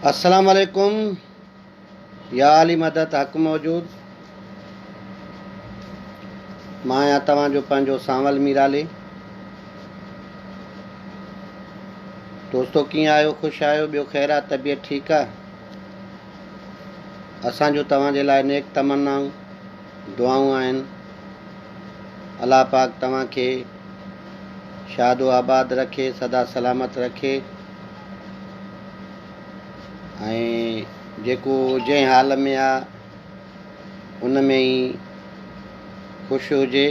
अस्सलाम वालेकुम। या अली मदद हक़ मौजूद। मां आहियां तव्हांजो पंहिंजो सांवल मीराले। दोस्तो कीअं आहियो? ख़ुशि आहियो? ॿियो ख़ैरु आहे? तबियत ठीकु आहे? असांजो तव्हांजे लाइ नेक तमन्नाऊं दुआऊं आहिनि। अलाह पाक तव्हांखे शादो आबाद रखे, सदा सलामत रखे ऐं जेको जंहिं हाल में आहे उन में ई ख़ुशि हुजे।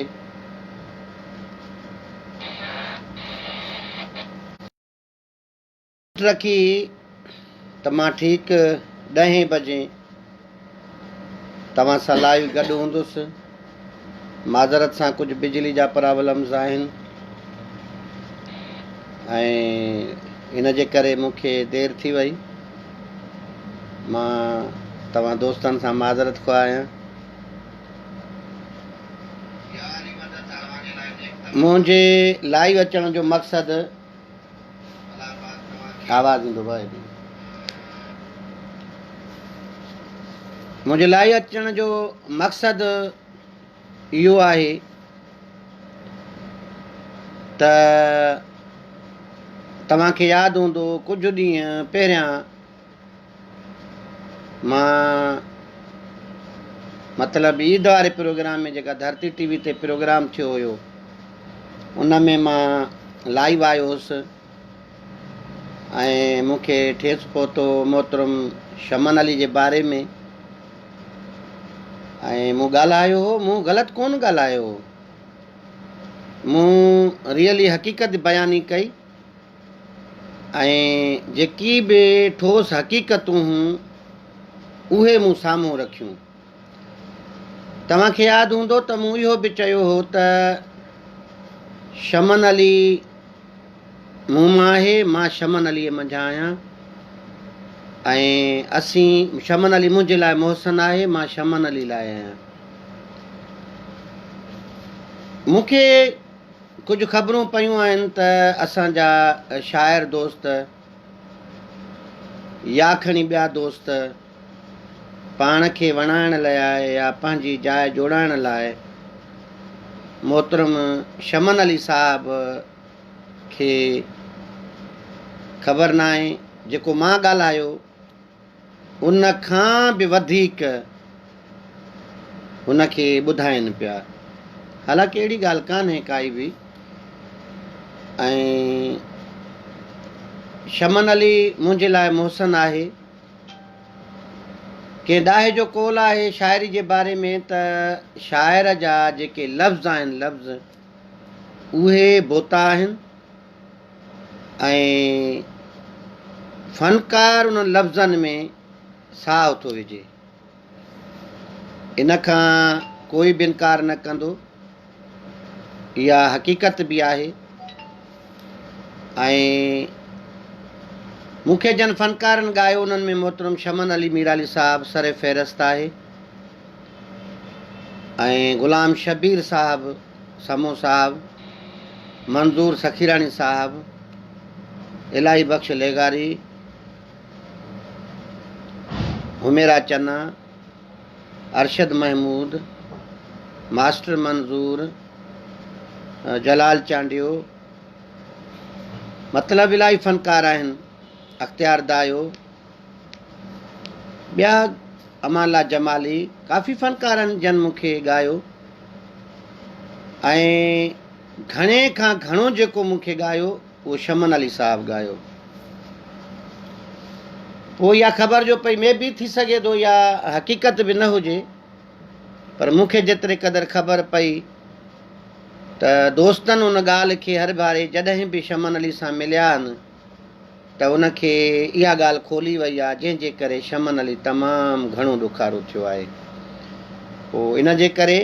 रखी त मां ठीकु 10 बजे तव्हां सां लाइव गॾु हूंदुसि। माज़रत सां कुझु बिजली जा प्रॉब्लम्स आहिनि ऐं इन जे करे मूंखे देरि थी वई। मां तव्हां दोस्तनि सां माज़रत ख़्वाह आहियां। मुंहिंजे लाइव अचण जो मक़सदु आवाज़ ईंदो भाई। मुंहिंजे लाइव अचण जो मक़सदु इहो आहे त तव्हांखे यादि हूंदो कुझु ॾींहं पहिरियां मां मतिलबु ईद वारे प्रोग्राम में जेका धरती टीवी ते प्रोग्राम थियो हुयो उन में मां लाइव आयो हुउसि ऐं मूंखे ठेस पहुतो मोहतरम शमन अली जे बारे में। ऐं मूं ॻाल्हायो हो, मूं ग़लति कोन ॻाल्हायो हो, मूं रियली हक़ीक़त बयानी कई ऐं जेकी बि ठोस हक़ीक़तूं हुयूं उहे मूं साम्हूं रखियूं। तव्हांखे यादि हूंदो त मूं इहो बि चयो हो त शमन अली मूं मां आहे, मां शमन अलीअ मंझां आहियां ऐं असीं शमन अली मुंहिंजे लाइ मोहसिन आहे, मां शमन अली लाइ आहियां। मूंखे कुझु ख़बरूं पयूं आहिनि त असांजा शाइर दोस्त या खणी ॿिया दोस्त पाण खे वणाइण लाइ या पंहिंजी जाइ जोड़ाइण लाइ मोहतरम शमन अली साहब खे ख़बर न आहे जेको मां ॻाल्हायो उन खां बि वधीक हुनखे ॿुधाइनि पिया। हालांकि अहिड़ी ॻाल्हि कान्हे काई बि। ऐं शमन अली मुंहिंजे लाइ मोहसिन आहे। कंहिं ॾाहे जो कौल आहे शाइरी जे बारे में त शाइर जा जेके लफ़्ज़ आहिनि लफ़्ज़ उहे बोता आहिनि ऐं फ़नकार उन लफ़्ज़नि में साहु थो विझे। इन खां कोई बि इनकार न कंदो, इहा हक़ीक़त बि आहे। ऐं मूंखे जन फ़नकारनि ॻायो उन्हनि में मोहतरम शमन अली मीराली साहब सर फ़हिरिस्त आहे ऐं ग़ुलाम शबीर साहब, समो साहब, मंज़ूर सखीरानी साहब, इलाही बख़्श लेगारी, हुमेरा चन्ना, अरशद महमूद, मास्टर मंज़ूर, जलाल चांडियो, मतिलबु इलाही फ़नकार आहिनि। अख़्तियार दायो, ॿिया अमाला जमाली, काफ़ी फ़नकारनि जन मूंखे ॻायो ऐं घणे खां घणो जेको मूंखे ॻायो उहो शमन अली साहब ॻायो। पोइ इहा ख़बर जो पई में बि थी सघे थो या हक़ीक़त बि न हुजे, पर मूंखे जेतिरे क़दुरु ख़बर पई त दोस्तनि उन ॻाल्हि खे हर बारे जॾहिं बि शमन अली सां मिलिया आहिनि त उनखे इहा ॻाल्हि खोली वई आहे जंहिंजे करे शमन अली तमामु घणो ॾुखारो थियो आहे। पोइ इन जे करे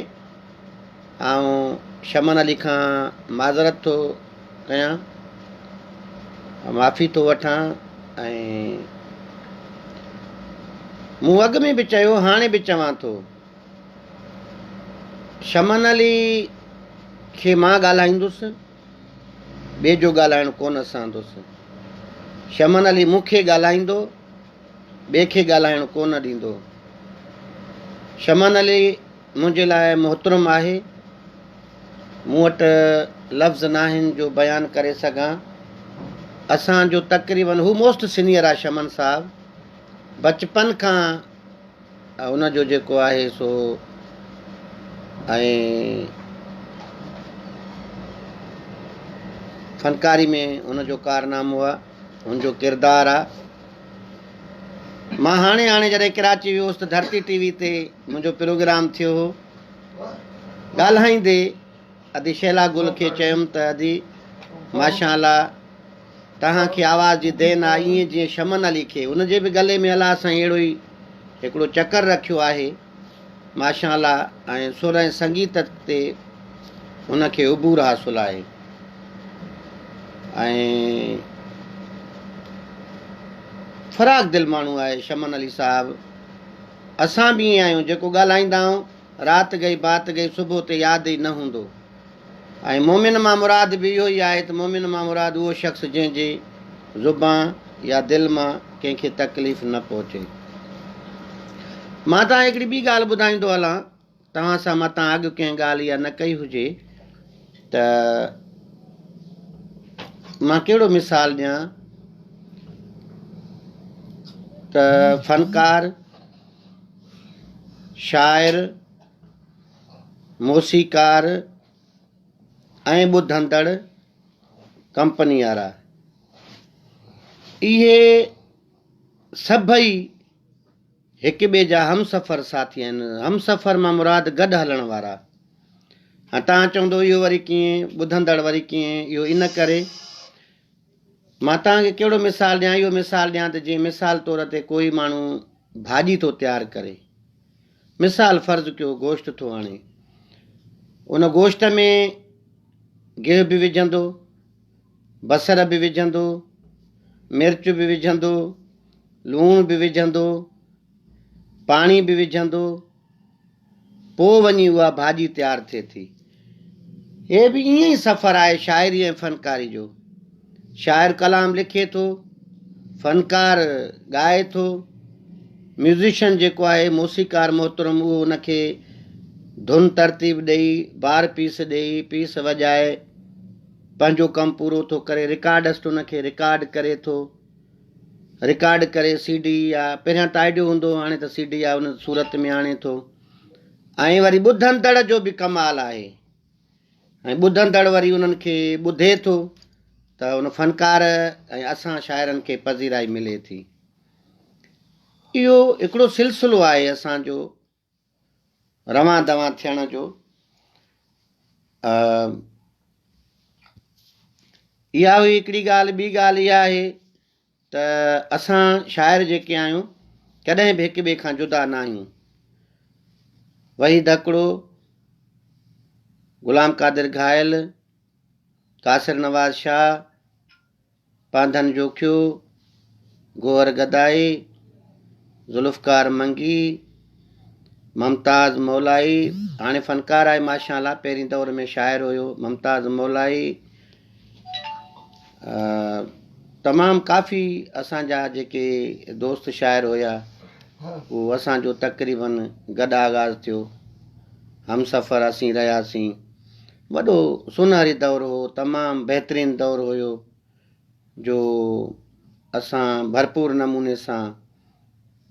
आउं शमन अली खां माज़रत थो कयां, माफ़ी थो वठां ऐं मूं अॻु में बि चयो हाणे बि चवां थो, शमन अली खे मां ॻाल्हाईंदुसि, ॿिए जो ॻाल्हाइणु कोन सहंदुसि। शमन अली मूंखे ॻाल्हाईंदो ॿिए खे ॻाल्हाइणु कोन ॾींदो। शमन अली मुंहिंजे लाइ मोहतरम आहे, मूं वटि लफ़्ज़ न आहिनि जो बयानु करे सघां। असांजो तक़रीबन हू मोस्ट सीनियर आहे शमन साहब, बचपन खां उनजो जेको आहे सो ऐं फनकारी में उनजो कारनामो आहे, हुनजो किरदारु आहे। मां हाणे जॾहिं कराची वियुसि त धरती टीवी ते मुंहिंजो प्रोग्राम थियो हो। ॻाल्हाईंदे अदी शैला गुल खे चयुमि त अदी माशाअल्लाह तव्हांखे आवाज़ जी देन आहे, ईअं जीअं शमन अली खे उनजे बि गले में अलाह सां अहिड़ो ई हिकिड़ो चकर रखियो आहे माशाअल्लाह, ऐं सुर ऐं संगीत ते उनखे उबूर हासिलु आहे। ऐं फ़राक दिलि माण्हू आहे शमन अली साहब। असां बि ईअं आहियूं, जेको ॻाल्हाईंदा आहियूं राति गई बात गई, सुबुह ते यादि ई न हूंदो। ऐं मोमिन मां मुराद बि इहो ई आहे त मोमिन मां मुराद उहो शख़्स जंहिंजे ज़ुबान या दिलि मां कंहिंखे तकलीफ़ न पहुचे। मां तव्हां हिकिड़ी ॿी ॻाल्हि ॿुधाईंदो हलां, तव्हां सां मतां अॻु कंहिं ॻाल्हि इहा न कई हुजे त मां कहिड़ो मिसाल ॾियां त फ़नकार, शाइर, मौसीकार ऐं ॿुधंदड़ कंपनी वारा, इहे सभई हिक ॿिए जा हमसफ़र साथी आहिनि। हमसफ़र मां मुराद गॾु हलण वारा। हा, तव्हां चवंदो इहो वरी कीअं, ॿुधंदड़ वरी कीअं? इहो इन करे मां तव्हांखे कहिड़ो मिसाल ॾियां, इहो मिसाल ॾियां त जीअं मिसाल तौर ते कोई माण्हू भाॼी थो तयारु करे, मिसाल फ़र्ज़ु कयो गोश्त थो आणे, उन गोश्त में गिहु बि विझंदो, बसर बि विझंदो, मिर्च बि विझंदो, लूणु बि विझंदो, पाणी बि विझंदो, पोइ वञी उहा भाॼी तयारु थिए थी। हे बि ईअं ई सफ़र आहे शाइरी ऐं फ़नकारी जो। शाइर कलाम लिखे थो, फ़नकार ॻाए थो, म्यूज़िशियन जेको आहे मौसीकार मोहतरम उहो उनखे धुन तरतीब ॾेई, बार पीस ॾेई, पीस वॼाए पंहिंजो कमु पूरो थो करे। रिकॉर्डिस्ट उनखे रिकॉर्ड करे थो, रिकॉर्ड करे CD या पहिरियां त ऑडियो हूंदो, हाणे त CD या उन सूरत में आणे थो। ऐं वरी ॿुधंदड़ जो बि कमाल आहे, ऐं ॿुधंदड़ वरी उन्हनि खे ॿुधे थो त उन फ़नकार ऐं असां शाइरनि खे पज़ीराई मिले थी। इहो हिकिड़ो सिलसिलो आहे असांजो रवां दवां थियण जो। इहा हुई हिकिड़ी ॻाल्हि। ॿी ॻाल्हि इहा आहे त असां शाइर जेके आहियूं कॾहिं बि हिक ॿिए खां जुदा न आहियूं। वहीद हिकिड़ो, ग़ुलाम क़ादिर घायल, कासिर नवाज़ शाह, पांधन जोखियो, गोहर गदाई, ज़ुल्फ़कार मंगी, मुमताज़ मौलाई, हाणे फ़नकार आहे माशाअल्लाह, पहिरीं दौर में शाइर हुयो, मुमताज़ मौलाई, तमामु काफ़ी असांजा जेके दोस्त शाइर हुया उहो असांजो तक़रीबन गॾु आगाज़ थियो, हमसफ़र असीं रहियासीं। वॾो सुनहरी दौरु हो, तमामु बहितरीनु दौरु हुयो जो असां भरपूर नमूने सां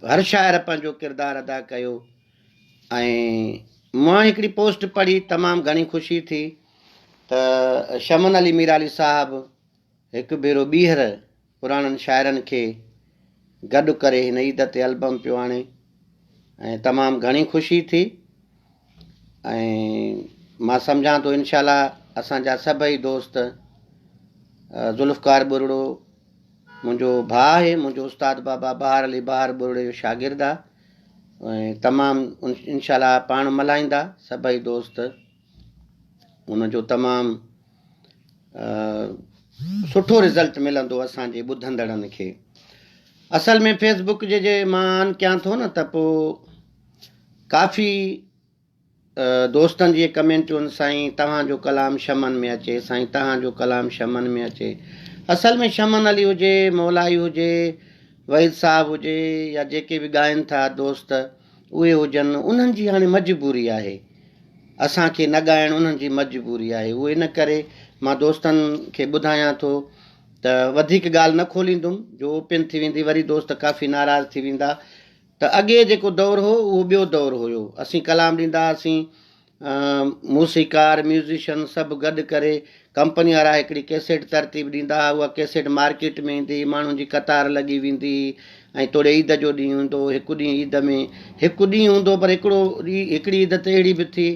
हर शाइर पंहिंजो किरदारु अदा कयो। ऐं मां हिकिड़ी पोस्ट पढ़ी, तमामु घणी ख़ुशी थी त शमन अली मीराली साहिबु हिकु भेरो ॿीहर पुराणनि शाइरनि खे गॾु करे हिन ईद ते एल्बम पियो आणे, ऐं तमामु घणी ख़ुशी थी। ऐं मां सम्झां थो इंशाअल्लाह असांजा सभई दोस्त, ज़ुल्फ़कार बुरड़ो मुंहिंजो भाउ आहे, मुंहिंजो उस्ताद बाबा बहार अली बहार बुरड़े जो शागिर्द आहे, ऐं तमामु इंशाअल्लाह पाण मल्हाईंदा सभई दोस्त। उनजो तमामु सुठो रिज़ल्ट मिलंदो असांजे ॿुधंदड़नि खे। असल में फेसबुक जे मां ऑन कयां थो न त पोइ काफ़ी दोस्तनि जी कमेंटियूं आहिनि, साईं तव्हांजो कलाम शमन में अचे, साईं तव्हांजो कलाम शमन में अचे। असल में शमन अली हुजे, मौलाई हुजे, वहीद साहब हुजे या जेके बि ॻाइनि था दोस्त उहे हुजनि, उन्हनि जी हाणे मजबूरी आहे, असांखे न ॻाइणु उन्हनि जी मजबूरी आहे। उहो इन करे मां दोस्तनि खे ॿुधायां थो त वधीक ॻाल्हि न खोलींदुमि, जो ओपन थी वेंदी वरी दोस्त काफ़ी नाराज़ थी वेंदा। त अॻे जेको दौरु हो उहो ॿियो दौरु हुयो, असीं कलाम ॾींदा हुआसीं, मूसीकार म्यूज़िशियन सभु गॾु करे कंपनी वारा हिकिड़ी कैसेट तरतीब ॾींदा हुआ, उहा कैसेट मार्केट में ईंदी, माण्हुनि जी कतार लॻी वेंदी, ऐं तोड़े ईद जो ॾींहुं हूंदो, हिकु ॾींहुं ईद में हिकु ॾींहुं हूंदो, पर हिकिड़ी ईद त अहिड़ी बि थी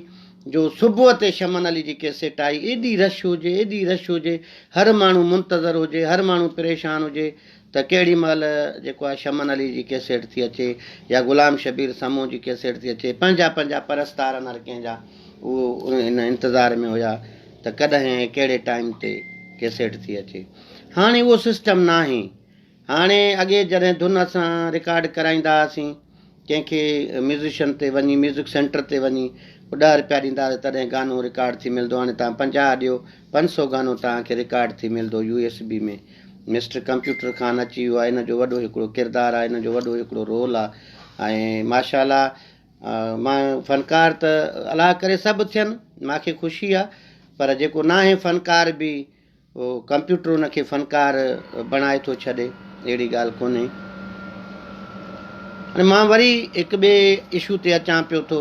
जो सुबुह ते शमन अली जी कैसेट आई, एॾी रश हुजे, एॾी रश हुजे, हर माण्हू मुंतज़र हुजे, हर माण्हू परेशान हुजे त केॾी महिल जेको आहे शमन अली जी कैसेट थी अचे या ग़ुलाम शबीर समूह जी कैसेट थी अचे। पंहिंजा पंहिंजा परस्तार हर कंहिंजा उहो इन इंतज़ार में हुया त कॾहिं कहिड़े टाइम ते कैसेट थी अचे। हाणे उहो सिस्टम न आहे। हाणे अॻे जॾहिं धुन असां रिकॉर्ड कराईंदा हुआसीं, कंहिंखे म्यूज़िशियन ते वञी म्यूज़िक सेंटर ते वञी 10 रुपया ॾींदा हुआ तॾहिं गानो रिकॉर्ड थी मिलंदो। हाणे तव्हां 50 ॾियो, 500 गानो तव्हांखे रिकॉर्ड थी मिलंदो USB में। मिस्टर कंप्यूटर खान अची वियो आहे, इन जो वॾो हिकिड़ो किरदारु आहे, इन जो वॾो हिकिड़ो रोल आहे। ऐं माशाअल्लाह मां फ़नकार त अलाह करे सभु थियनि, मूंखे ख़ुशी आहे, पर जेको न आहे फ़नकार बि उहो कंप्यूटर उनखे फ़नकार बणाए थो छॾे, अहिड़ी ॻाल्हि कोन्हे। हाणे मां वरी हिकु ॿिए इशू ते अचां पियो थो,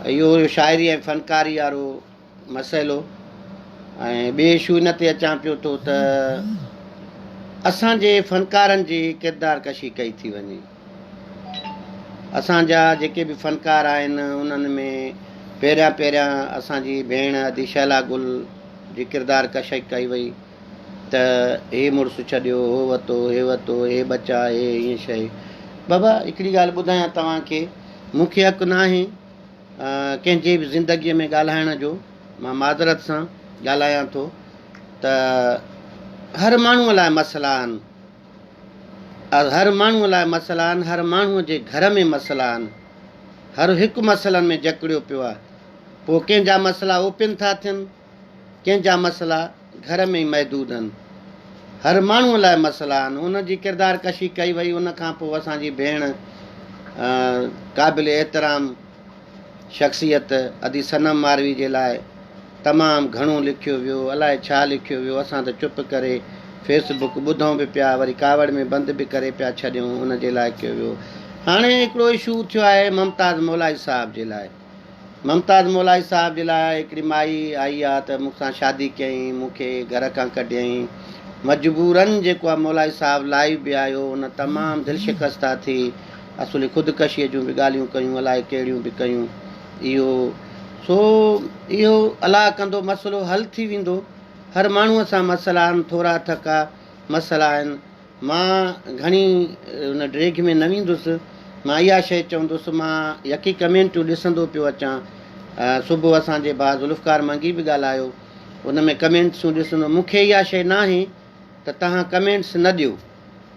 इहो शाइरी ऐं फ़नकारी वारो मसइलो, ऐं ॿिए इशू इन ते अचां पियो थो त असांजे फ़नकारनि जी किरदार कशी कई थी वञे। असांजा जेके बि फ़नकार आहिनि उन्हनि में पहिरियां असांजी भेण अदिशैला गुल जी किरदार कशी कई वई त हे मुड़ुसु छॾियो, हो वरितो, हे वरितो, हे बचा, हे हीअं शइ। बाबा हिकिड़ी ॻाल्हि ॿुधायां तव्हांखे, मूंखे हक़ु न आहे कंहिंजे बि ज़िंदगीअ में ॻाल्हाइण जो, मां माज़रत सां ॻाल्हायां थो त हर माण्हूअ लाइ मसइला आहिनि, हर माण्हूअ लाइ मसइला आहिनि, हर माण्हूअ जे घर में मसइला आहिनि, हर हिकु मसइलनि में जकड़ियो पियो आहे। पोइ कंहिंजा मसइला ओपन था थियनि, कंहिंजा मसइला घर में ई महदूद आहिनि, हर माण्हूअ लाइ मसइला आहिनि। उनजी किरदार कशी कई वई, उनखां पोइ असांजी भेण क़ाबिल एहतराम शख़्सियत अदी सनम मारवी जे लाइ तमामु घणो लिखियो वियो, अलाए छा लिखियो वियो, असां त चुप करे फेसबुक ॿुधूं बि पिया, वरी कावड़ में बंदि बि करे पिया छॾियूं, उनजे लाइ कयो वियो। हाणे हिकिड़ो इशू थियो आहे मुमताज़ मौलाई साहब जे लाइ। मुमताज़ मौलाई साहब जे लाइ हिकिड़ी माई आई आहे त मूंसां शादी कयईं, मूंखे घर खां कढियईं, मजबूरन जेको आहे मौलाई साहब लाइव बि आयो, उन तमामु दिलि शिकस्ता थी, असुली ख़ुदकशीअ जूं बि ॻाल्हियूं कयूं, अलाए कहिड़ियूं बि कयूं। इहो अलाह कंदो मसइलो हल थी वेंदो। हर माण्हूअ सां मसइला आहिनि, थोरा थका मसइला आहिनि। मां घणी उन ड्रेग में न वेंदुसि, मां इहा शइ चवंदुसि, मां यकी कमेंटूं ॾिसंदो पियो अचां। सुबुह असांजे भाउ ज़ुल्फ़कार मंगी बि ॻाल्हायो, उन में कमेंट्सूं ॾिसंदो। मूंखे इहा शइ न आहे त तव्हां कमेंट्स न ॾियो,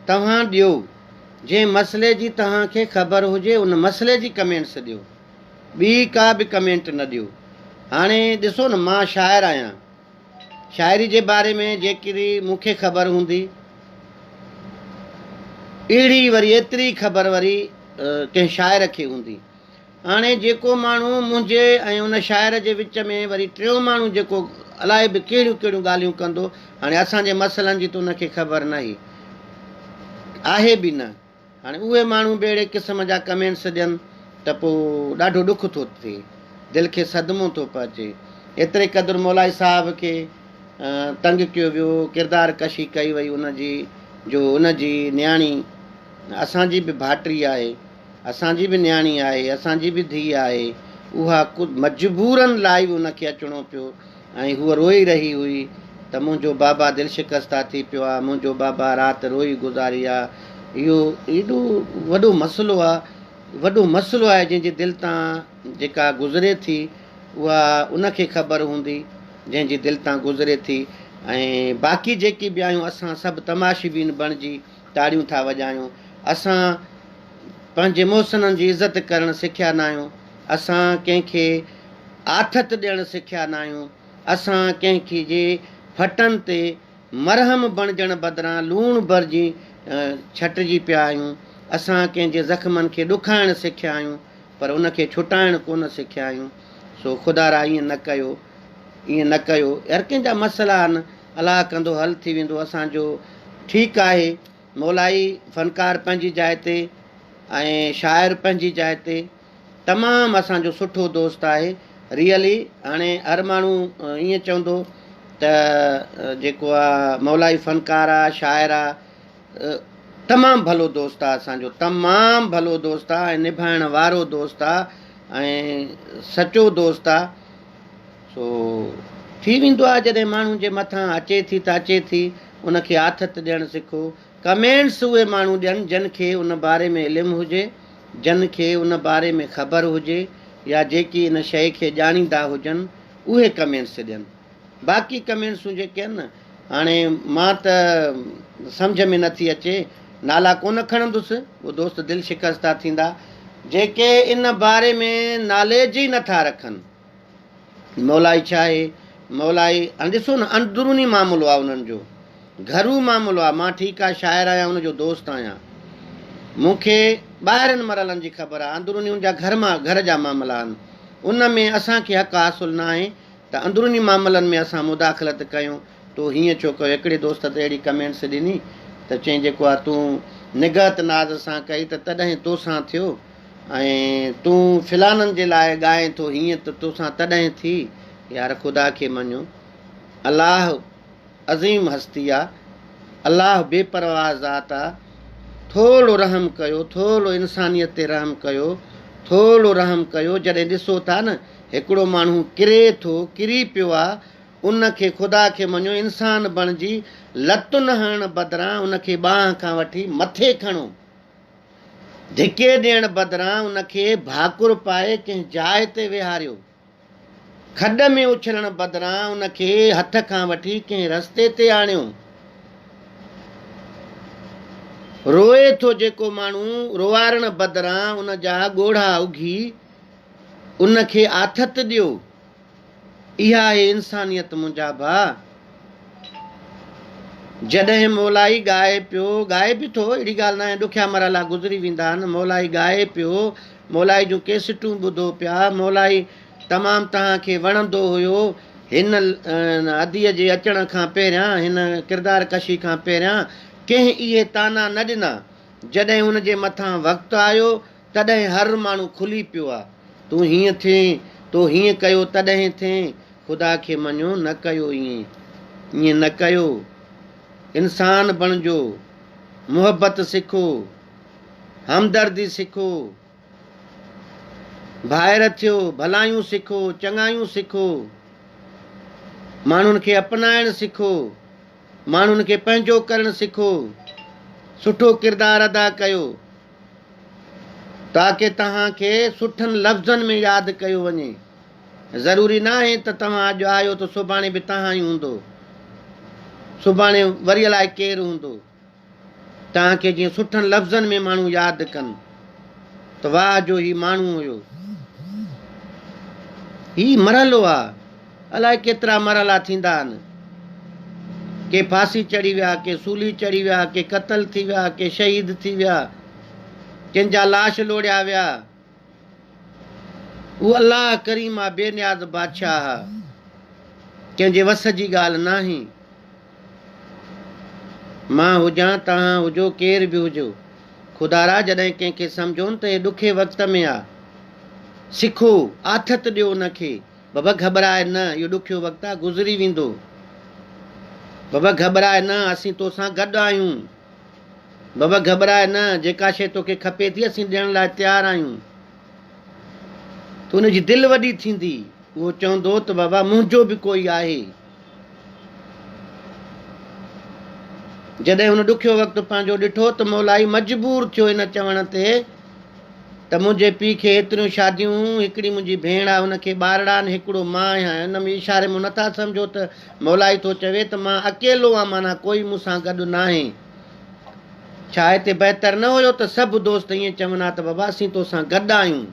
तव्हां ॾियो जंहिं मसइले जी तव्हांखे ख़बर हुजे उन मसइले जी कमेंट्स ॾियो, ॿी का बि कमेंट न ॾियो। हाणे ॾिसो न, मां शाइरु आहियां, शाइरी जे बारे में जेकॾहिं मूंखे ख़बर हूंदी अहिड़ी वरी एतिरी ख़बर वरी कंहिं शाइर खे हूंदी। हाणे जेको माण्हू मुंहिंजे ऐं उन शाइर जे विच में वरी टियों माण्हू जेको अलाए बि कहिड़ियूं कहिड़ियूं ॻाल्हियूं कंदो, हाणे असांजे मसइलनि जी त उनखे ख़बर न ई आहे बि न। हाणे उहे माण्हू बि अहिड़े क़िस्म जा कमेंट्स ॾियनि त पोइ ॾाढो ॾुख थो थिए, दिलि खे सदमो थो पहुचे। एतिरे क़दुरु मौलाई साहब खे तंग कयो वियो, किरदार कशी कई वई उनजी, जो उनजी न्याणी असांजी बि भाइटी आहे, असांजी बि न्याणी आहे, असांजी बि धीउ आहे, उहा मजबूरनि लाइ उनखे अचिणो पियो, ऐं हूअ रोई रही हुई त मुंहिंजो बाबा दिलि शिकस्ता थी पियो आहे, मुंहिंजो बाबा राति रोई गुज़ारी आहे। इहो एॾो वॾो मसइलो आहे, वॾो मसइलो आहे जंहिंजे दिलि तां जेका गुज़रे थी उहा उनखे ख़बर हूंदी, जंहिंजी दिलि तां गुज़रे थी। ऐं बाक़ी जेकी बि आहियूं असां सभु तमाशीबीन बणिजी ताड़ियूं था वॼायूं। असां पंहिंजे मुहसिननि जी इज़त करणु सिखिया न आहियूं, असां कंहिंखे आथत ॾियणु सिखिया न आहियूं, असां कंहिंखे जे फटनि ते मरहम बणिजण बदिरां लूणु भरिजी छटिजी पिया आहियूं। असां कंहिंजे ज़ख़्मनि खे ॾुखाइणु सिखिया आहियूं पर उनखे छुटाइणु कोन सिखिया आहियूं। सो ख़ुदारा ईअं न कयो, ईअं न कयो। हर कंहिंजा मसइला आहिनि, अलाह कंदो हल थी वेंदो असांजो। ठीकु आहे, मौलाई फ़नकार पंहिंजी जाइ ते ऐं शाइर पंहिंजी जाइ ते तमामु असांजो सुठो दोस्त आहे रियली। हाणे हर माण्हू ईअं चवंदो त जेको आहे मौलाई फ़नकार आहे, शाइर आहे, तमामु भलो दोस्त आहे असांजो, तमामु भलो दोस्त आहे ऐं निभाइण वारो दोस्त आहे ऐं सचो दोस्त आहे। सो थी वेंदो आहे जॾहिं माण्हू जे मथां अचे थी त अचे थी, उनखे आथत ॾियणु सिखो। कमेंट्स उहे माण्हू ॾियनि जिन खे उन बारे में इल्मु हुजे, जिन खे उन बारे में ख़बर हुजे या जेकी इन शइ खे ॼाणींदा हुजनि उहे कमेंट्स ॾियनि। बाक़ी कमेंट्सूं जेके आहिनि न, हाणे मां त सम्झ में नथी अचे, नाला कोन खणंदुसि, उहो दोस्त दिलि शिकस्ता थींदा जेके इन बारे में नॉलेज ई नथा रखनि। मौलाई छा आहे, मौलाई ॾिसो न अंदरूनी मामिलो आहे उन्हनि जो, घरू मामिलो आहे। मां ठीकु आहे, शाइर आहियां, उनजो दोस्त आहियां, मूंखे ॿाहिरनि मरलनि जी ख़बर आहे, अंदरूनी उनजा घर जा मामला आहिनि, उन में असांखे हक़ हासिलु न आहे त अंदरूनी मामलनि में असां मुदाख़लत कयूं। तूं हीअं छो कयो? हिकिड़े दोस्त ते अहिड़ी कमेंट्स ॾिनी त चई जेको आहे तूं निगहत नाज़ सां कई त तॾहिं तोसां थियो, ऐं तूं फिलाननि जे लाइ ॻाए थो हीअं त तोसां तॾहिं थी। यार ख़ुदा खे मञो, अलाह अज़ीम हस्ती आहे, अलाह बेपरवाह ज़ात आहे। थोरो रहम कयो, थोरो इंसानियत ते रहम कयो, थोरो रहम कयो। जॾहिं ॾिसो था न हिकिड़ो माण्हू किरे थो, किरी पियो आहे, उनखे ख़ुदा खे मञो इंसान बणिजी लतुनि हणण बदिरां उनखे ॿांह खां वठी मथे खणो, धिके ॾियण बदिरां उनखे भाकुर पाए कंहिं जाइ ते वेहारियो, खॾ में उछलण बदिरां उनखे हथ खां वठी कंहिं रस्ते ते आणियो। रोए थो जेको माण्हू, रोआरण बदिरां उन जा ॻोढ़ा उघी उनखे आथत ॾियो। इहा आहे इंसानियत मुंहिंजा भाउ। जॾहिं मौलाई ॻाए पियो, ॻाए बि थो, अहिड़ी ॻाल्हि न आहे, ॾुखिया मरला गुज़री वेंदा आहिनि। मौलाई ॻाए पियो, मौलाई जूं कैसेटूं ॿुधो पिया, मौलाई तमामु तव्हांखे वणंदो हुयो। हिन अदीअ जे अचण खां पहिरियां, हिन किरदार कशी खां पहिरियां कंहिं इहे ताना न ॾिना। जॾहिं हुन जे मथां वक़्तु आयो तॾहिं हर माण्हू खुली पियो आहे, तूं हीअं थिए, तूं हीअं कयो तॾहिं थिए। ख़ुदा खे मञो, न कयो ईअं, ईअं न कयो। इंसान बणिजो, मुहबत सिखो, हमदर्दी सिखो, भाइर थियो, भलायूं सिखो, चङायूं सिखो, माण्हुनि खे अपनाइणु सिखो, माण्हुनि खे पंहिंजो करणु सिखो, सुठो किरदारु अदा कयो ताकी तव्हांखे सुठनि लफ़्ज़नि में यादि कयो वञे। ज़रूरी न आहे त तव्हां अॼु आयो त सुभाणे बि तव्हां ई हूंदो, सुभाणे वरी अलाए केरु हूंदो। तव्हांखे जीअं सुठनि लफ़्ज़नि में माण्हू यादि कनि त वाह जो ही माण्हू हुयो, ही मरहलो आहे। अलाए केतिरा मरहला थींदा आहिनि, के फांसी चढ़ी विया, के सूली चढ़ी विया, के क़तल थी विया, के शहीद थी विया, कंहिंजा लाश लोड़िया विया। उहो अलाह करीम आहे, बेनियाज़ बादशाह आहे, कंहिंजे वस जी ॻाल्हि न आहे। मां हुजां, तव्हां हुजो, केर बि हुजो, ख़ुदारा जॾहिं कंहिंखे सम्झोनि त हे ॾुखे वक़्त में आहे, सिखो, आथत ॾियो उनखे। बाबा घबराए न, इहो ॾुखियो वक़्तु आहे, गुज़री वेंदो। बाबा घबराए न, असीं तोसां गॾु आहियूं। बाबा घबराए न, जेका शइ तोखे खपे थी असीं ॾियण लाइ तयारु आहियूं। त उनजी दिलि वॾी थींदी, उहो चवंदो त बाबा मुंहिंजो बि कोई आहे। जॾहिं हुन ॾुखियो वक़्तु पंहिंजो ॾिठो त मौलाई मजबूर थियो इन चवण ते त मुंहिंजे पीउ खे एतिरियूं शादियूं, हिकिड़ी मुंहिंजी भेण आहे, हुनखे ॿारड़ा आहिनि, हिकिड़ो मां आहियां। हिन में इशारे में नथा सम्झो त मौलाई थो चवे त मां अकेलो आहियां, माना कोई मूंसां गॾु न आहे। छा हिते बहितर न हुयो त सभु दोस्त ईअं चवनि हा त बाबा असीं तोसां गॾु आहियूं।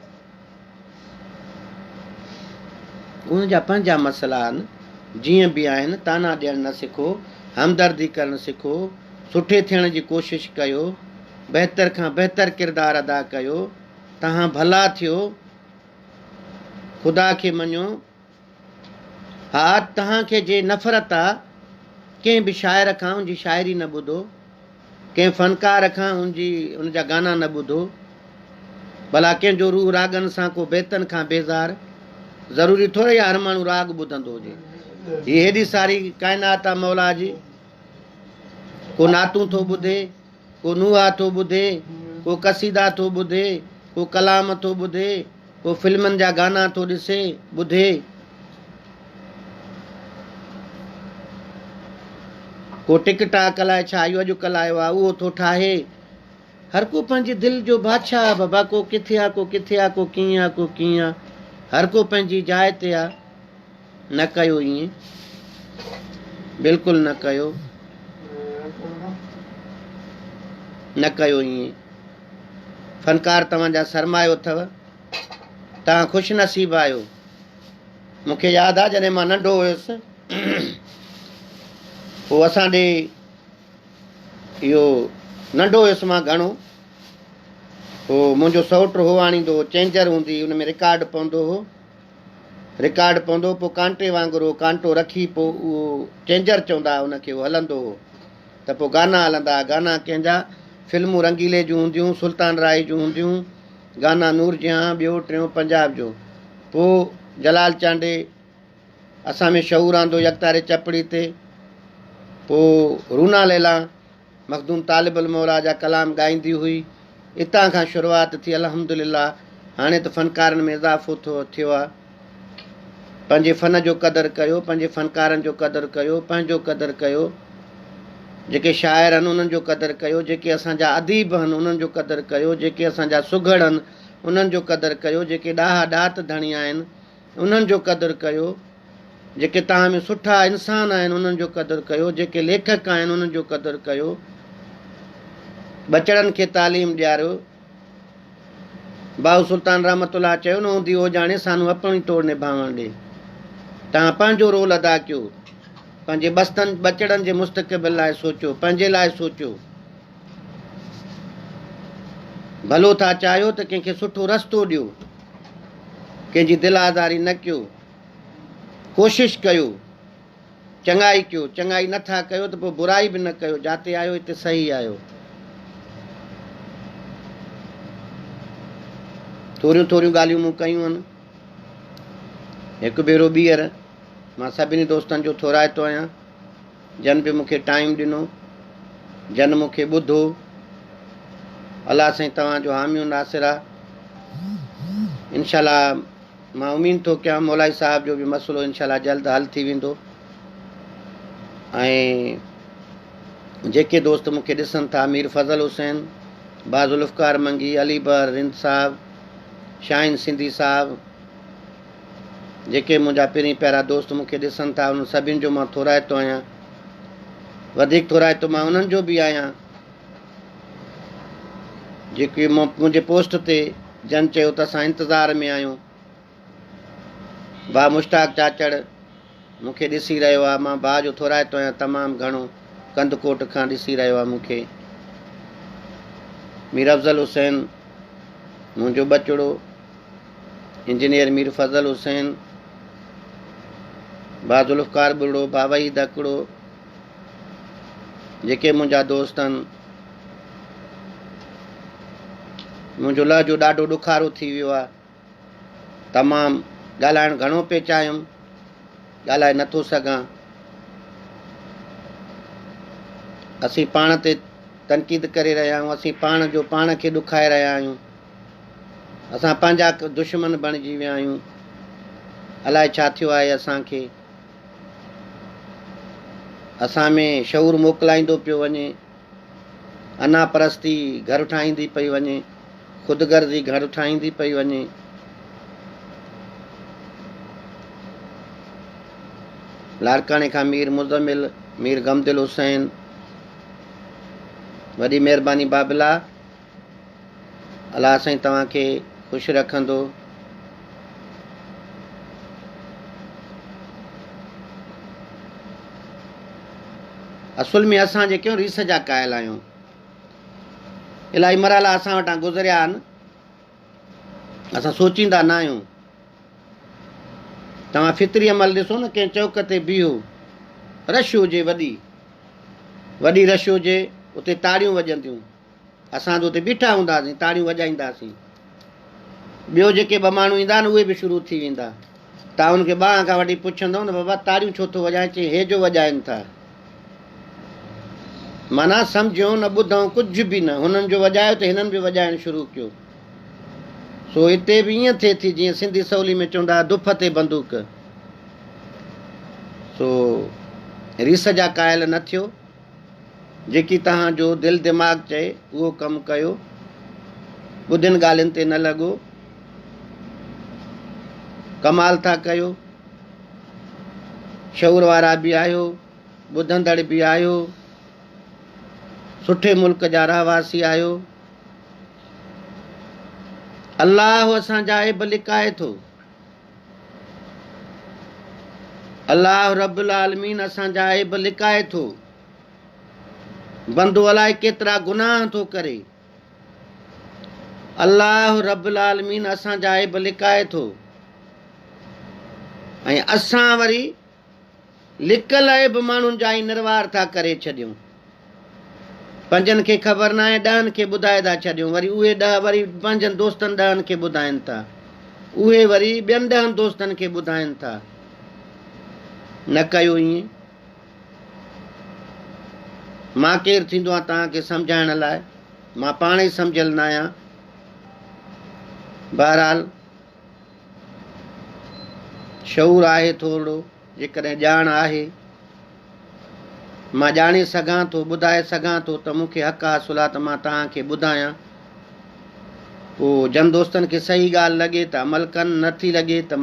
उनजा पंहिंजा मसइला आहिनि, जीअं बि आहिनि। ताना ॾियणु न सिखो, हमदर्दी करणु सिखो, सुठे थियण जी कोशिशि कयो, बहितर खां बहितर किरदारु अदा कयो, तव्हां भला थियो, ख़ुदा खे मञो। हा, तव्हांखे जे नफ़रत आहे कंहिं बि शाइर खां, उनजी शाइरी न ॿुधो, कंहिं फ़नकार खां उनजा गाना न ॿुधो, भला कंहिंजो रूह रागनि सां को बेतन खां बेज़ार। ज़रूरी थोरे हर माण्हू राग ॿुधंदो हुजे। हीअ हेॾी सारी काइनात आहे मौला जी। को नातूं थो ॿुधे, को नुहा थो ॿुधे, को कसीदा थो ॿुधे, को कलाम थो ॿुधे, को फिल्मनि जा गाना थो ॾिसे ॿुधे, को टिकटाक अलाए छा इहो अॼुकल्ह आयो आहे उहो थो ठाहे। हर को पंहिंजी दिलि जो बादशाह आहे बाबा। को किथे आहे, को किथे आहे, को कीअं आहे, को कीअं आहे। हर को पंहिंजी जाइ ते आहे। न कयो ईअं, बिल्कुलु न कयो, न कयो ईअं। फ़नकार तव्हांजा सरमायो अथव, तव्हां ख़ुशि नसीब आहियो। मूंखे यादि आहे जॾहिं मां नंढो हुयुसि, पोइ असां ॾे इहो नंढो हुयुसि मां घणो, पोइ मुंहिंजो सौट हो आणींदो हो, चेंजर हूंदी, हुन में रिकॉर्ड पवंदो हो, रिकॉर्ड पवंदो, पोइ कांटे वांगुरु कांटो रखी पोइ उहो चेंजर चवंदा हुनखे, उहो हलंदो हो, त पोइ गाना हलंदा। गाना कंहिंजा फिल्मूं रंगीले जूं हूंदियूं, सुल्तान राय जूं हूंदियूं, गाना नूर जहां, ॿियो टियों पंजाब जो। पोइ जलाल चांडे असां में शऊर आंदो यकतारे चपड़ी ते। पोइ रूना लैला मखदूम तालिबुल मौला जा कलाम ॻाईंदी हुई। इतां खां शुरूआति थी, अल्हम्दुलिल्लाह। हाणे त फ़नकारनि में इज़ाफ़ो थियो आहे। पंहिंजे फ़न जो क़दुरु कयो, पंहिंजे फ़नकारनि जो क़दुरु कयो, पंहिंजो क़दुरु कयो। जेके शाइर आहिनि उन्हनि जो क़दुरु कयो, जेके असांजा अदीब आहिनि उन्हनि जो क़दुरु कयो, जेके असांजा सुघड़ आहिनि उन्हनि जो क़दुरु कयो, जेके ॾाहा ॾात धणी आहिनि उन्हनि जो क़दुरु कयो, जेके तव्हां में सुठा इंसान आहिनि उन्हनि जो क़दुरु कयो, जेके लेखक आहिनि उन्हनि जो क़दुरु कयो। बचड़नि खे तालीम ॾियारियो। बाऊ सुल्तान रहमतुल्लाह चयो न हूंदी हो ॼाणे सानू अपनी तोड़ निभावण ॾे। तव्हां पंहिंजो रोल अदा कयो, पंहिंजे बचड़नि जे मुस्तक़बिल लाइ सोचियो, पंहिंजे लाइ सोचियो। भलो था चाहियो त कंहिंखे सुठो रस्तो ॾियो, कंहिंजी दिलि आज़ारी न कयो, कोशिशि कयो, चङाई कयो। चङाई नथा कयो त पोइ बुराई बि न कयो। जिते आयो हिते सही आयो। थोरियूं थोरियूं ॻाल्हियूं मूं कयूं आहिनि। हिकु भेरो ॿीहर मां सभिनी दोस्तनि जो थोराइतो आहियां, जन बि मूंखे टाइम ॾिनो, जन मूंखे ॿुधो। अलाह साईं तव्हांजो हामियो नासिर आहे। इनशाला मां उमीद थो कयां मौलाई साहब जो बि मसइलो इनशाला जल्द हल थी वेंदो। ऐं जेके दोस्त मूंखे ॾिसनि था, मीर फज़ल हुसैन, बाज़ुल्फ़कार मंगी, अली बर, रिंद साहब, शाहिन सिंधी साहब, जेके मुंहिंजा पहिरीं पहिरां दोस्त मूंखे ॾिसनि था उन सभिनि जो मां थोराइतो आहियां। वधीक थोराइतो मां उन्हनि जो बि आहियां जेके मुंहिंजे पोस्ट ते जन चयो त असां इंतज़ार में आहियूं। भाउ मुश्ताक चाचड़ मूंखे ॾिसी रहियो आहे। मां भाउ जो थोराइतो आहियां तमामु घणो, कंदकोट खां ॾिसी रहियो आहे मूंखे। मीर अफ़ज़ल हुसैन मुंहिंजो बचड़ो, इंजीनियर मीर फज़ल हुसैन, बाज़ुल्फ़कार बुढ़ो, बावहीद हिकिड़ो, जेके मुंहिंजा दोस्त आहिनि। मुंहिंजो लहजो ॾाढो ॾुखारो थी वियो आहे। तमामु ॻाल्हाइणु घणो पिए चाहियुमि, ॻाल्हाए नथो सघां। असीं पाण ते तनक़ीद करे रहिया आहियूं, असीं पाण जो पाण खे ॾुखाए रहिया आहियूं। असां पंहिंजा दुश्मन बणिजी विया आहियूं। अलाए छा थियो आहे असांखे। असां में शऊर मोकिलाईंदो पियो वञे, अना परस्ती घर ठाहींदी पई वञे, ख़ुदगर्ज़ी घर ठाहींदी पई वञे। लाड़काणे खां मीर मुज़मिल, मीर गमदिल हुसैन, वॾी महिरबानी बाबिला। अलाह साईं तव्हांखे ख़ुशि रखंदो। असुल में असां जेके रीस जा क़ाइल आहियूं। इलाही मरहला असां वटां गुज़रिया आहिनि, असां सोचींदा न आहियूं। तव्हां फितरी अमल ॾिसो न, कंहिं चौक ते बीहो, रश हुजे, वॾी रश हुजे, उते ताड़ियूं वॼंदियूं, असां त उते बीठा हूंदासीं, ताड़ियूं वॼाईंदासीं। ॿियो जेके ॿ माण्हू ईंदा आहिनि उहे बि शुरू थी वेंदा। तव्हां हुनखे ॿाहिरि खां वठी पुछंदव न, बाबा ताड़ियूं छो थो वॼाए? चई हे जो वॼाइनि था। माना सम्झूं न, ॿुधूं कुझु बि न, हुननि जो वॼायो त हिननि बि वॼाइणु शुरू कयो। सो हिते बि ईअं थिए थी जीअं सिंधी सवली में चवंदा दुफ ते बंदूक। सो रीस जा क़ाइल न थियो, जेकी तव्हांजो दिलि दिमाग़ चए उहो कमु कयो, ॿुधियुनि ॻाल्हियुनि ते न लॻो, कमाल था कयो, शऊर वारा बि आहियो, ॿुधंदड़ बि आहियो, सुठे मुल्क जा रहवासी आहियो। अल्लाह असांजा ऐब लिकाए थो, अल्लाह रब्बुल आलमीन असांजा ऐब लिकाए थो। बंदो अलाए केतिरा गुनाह थो करे, अल्लाह रब्बुल आलमीन असांजा ऐब लिकाए थो। ऐं असां वरी लिकल ऐब माण्हुनि जा ई निर्वार था करे छॾियूं। 5 खे ख़बर न आहे, 10 खे ॿुधाए था छॾियूं, वरी उहे 10 वरी 5 दोस्तनि 10 खे ॿुधाइनि था, उहे वरी ॿियनि 10 दोस्तनि खे ॿुधाइनि था। न कयो ईअं। मां केरु थींदो आहे तव्हांखे सम्झाइण लाइ? मां पाण ई सम्झियल न आहियां। बहरहाल शऊर आहे थोरो, जेकॾहिं ॼाण आहे, मां ॼाणे सघां थो, ॿुधाए सघां थो त मूंखे हक़ हासिल आहे त मां तव्हांखे ॿुधायां। पोइ जन दोस्तनि खे सही ॻाल्हि लॻे त अमल कनि, नथी लॻे त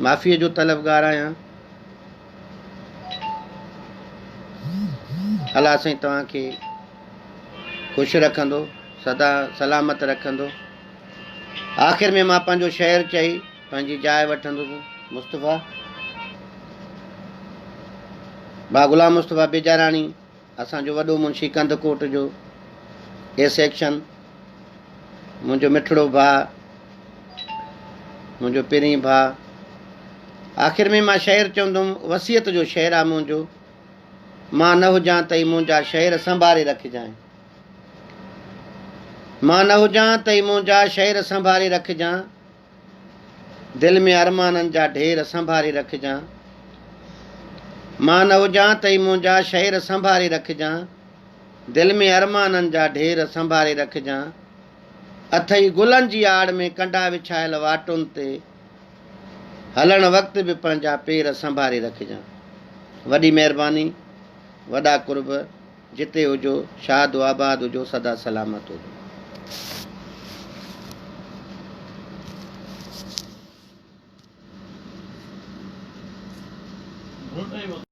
माफ़ीअ जो तलबगार आहियां। अलाह साईं तव्हांखे ख़ुशि रखंदो, सदा सलामत रखंदो। आख़िर में मां पंहिंजो शहर चई पंहिंजी जाइ वठंदुसि। मुस्तफ़ा बा गुलाम मुस्तफ़ा बेजाराणी, असांजो वॾो मुंशी कंदकोट जो ए सेक्शन, मुंहिंजो मिठड़ो भाउ, मुंहिंजो पहिरीं भाउ। आख़िर में मां शहर चवंदुमि, वसियत जो शहर आहे मुंहिंजो। मां न हुजां त ई मुंहिंजा शहर संभाले रखजांइ, मां न हुजां त ई मुंहिंजा शहर संभाले रखजां, दिलि में अरमाननि जा ढेर संभाले रखजां। मां न हुजां त ई मुंहिंजा शहर संभाले रखजां, दिलि में अरमाननि जा ढेर संभाले रखजां। अथई गुलनि जी आड़ में कंडा विछायल वाटुनि ते, हलण वक़्तु बि पंहिंजा पेर संभाले रखजां। वॾी महिरबानी, वॾा कुर्ब, जिते हुजो शाद आबाद हुजो, सदा सलामत हुजो।